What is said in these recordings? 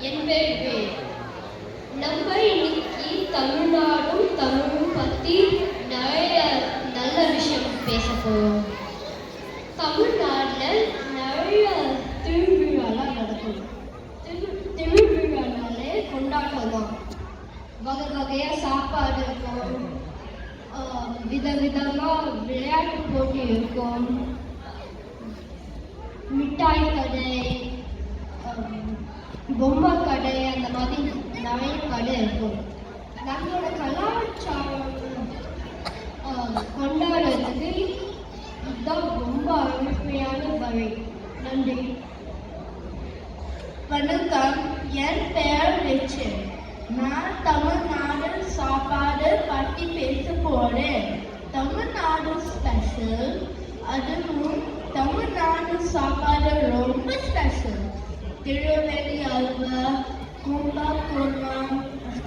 என் பேர் வேல். நம்ம இன்னைக்கு தமிழ்நாடும் தமிழும் பற்றி நிறைய நல்ல விஷயம் பேச போகிறோம். தமிழ்நாட்டில் நிறைய திருவிழாலாம் நடக்கும். திருவிழானாலே கொண்டாட்டம் தான். வகை வகையாக சாப்பாடு இருக்கும், விதவிதமாக விளையாட்டு போட்டி இருக்கும், மிட்டாய் கடை, பொம்மை கடை, அந்த மாதிரி நிறைய கடை இருக்கும். நம்மளோட கலாச்சாரம் கொண்டாடுறதுக்கு இதுதான் ரொம்ப அருமையான வழி. நன்றி. வணக்கம், என் பெயர் ரிச்சர்ட். நான் தமிழ்நாடு சாப்பாடு பற்றி பேச போறேன். தமிழ்நாடு ஸ்பெஷல், அதுவும் தமிழ்நாடு சாப்பாடு ரொம்ப ஸ்பெஷல். திருநெல்வேலி அல்வா, கும்பகோணம்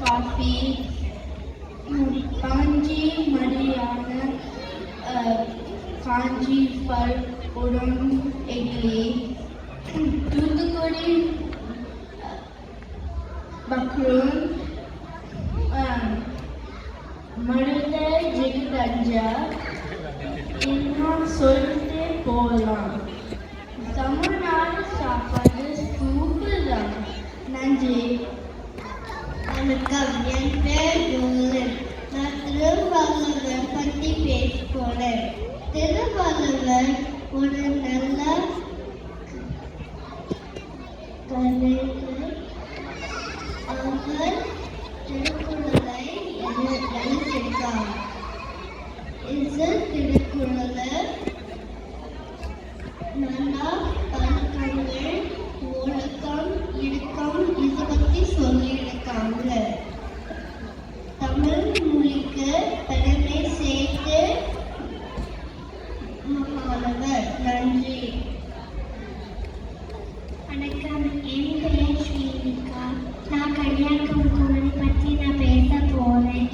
காஃபி, காஞ்சி மரியான, காஞ்சி பல் உடன் இட்லி, தூத்துக்குடி மக்ரூன், மருதை ஜிகர்தண்டா, இன்னும் சொல்லிட்டே போகலாம். தமிழ்நாடு சாப்பாடு சூப்பர் தான். நன்றி. வணக்கம், என் பேர் யோலன். நான் திருவள்ளுவர் பற்றி பேச போறேன். திருவள்ளுவர் ஒரு நல்ல கலைஞர். அவர் திருக்குறளை எழுதியிருக்கார். இது திருக்குறளை நல்லா பழக்கங்கள், ஒழுக்கம், இடுக்கம் இதை பற்றி சொல்லியிருக்காங்க. தமிழ் மொழிக்கு பெருமை சேர்த்து மாணவர். நன்றி. வணக்கம், என் பெயர் ஸ்ரீனிகா. நான் கன்னியாகுமரி பற்றி பேச போகிறேன்.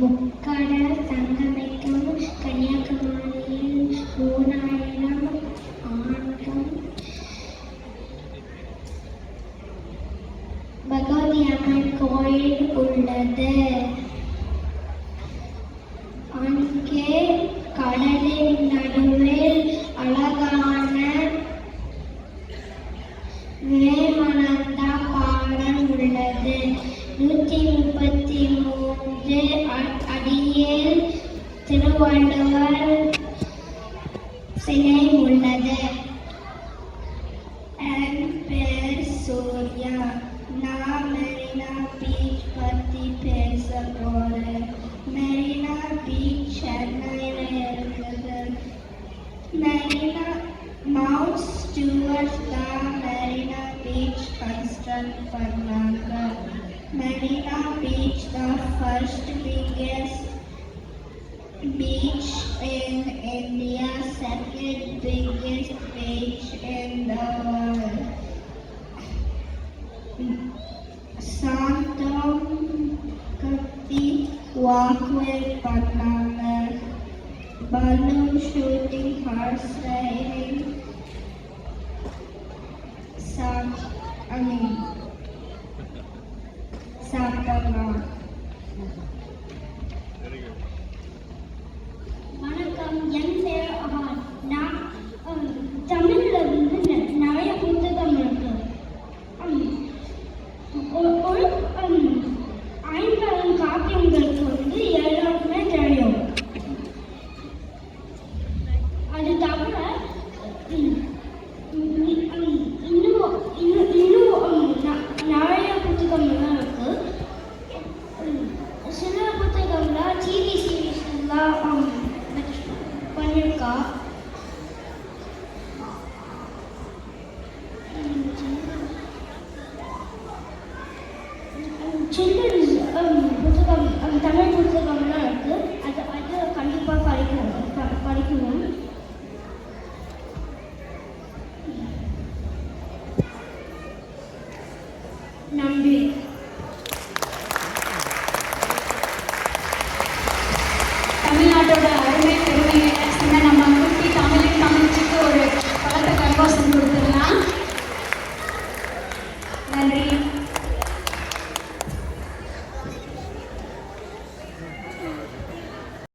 முக்கடல் சங்கமிக்கும் கன்னியாகுமரியில் 3000 ஆண்கள் பகவதி அம்மன் கோயில் உள்ளது. அங்கே கடலின் நடுவில் அழகான வேமனந்தா பாலம் உள்ளது. 133 அடியில் திருவள்ளுவர் சிலை உள்ளது. என் பேர் சூர்யா. நான் மெரினா பீச் பற்றி பேச போறேன். மெரினா பீச் சென்னையில் இருக்குது. மெரினா மவுண்ட் ஸ்டூவர்ட் தான் மெரினா பீச் கன்ஸ்ட்ரக்ட் பண்ணாங்க. மெரினா பீச் தான் first biggest beach in India, second biggest beach in the world. Santam Kati walkway பண்ணாங்க. balloon shooting, horse riding, சாப்பிடலாம். வணக்கம், என் பேர் அஹான். நான் தமிழ்ல நிறைய புத்தகம் இருக்கு. ஒரு 50 காப்பியங்களுக்கு எல்லாருக்குமே தெரியும். அது தவிர இன்னும் நிறைய புத்தகங்கள்லாம் இருக்கு. சில புத்தகங்கள்ல டிவி சீரீஸ் எல்லாம் பண்ணியிருக்கா. சில்ட்ரன்ஸ் புத்தகம், தமிழ் புத்தகம்லாம் இருக்கு. அது கண்டிப்பாக படிக்கணும். நன்றி. தமிழ்நாட்டோட அருமை பெருமைகளை சொன்ன நம்ம குட்டி தமிழுக்கு ஒரு பலத்தை கன்வர்ஷன் கொடுத்துடலாம். நன்றி.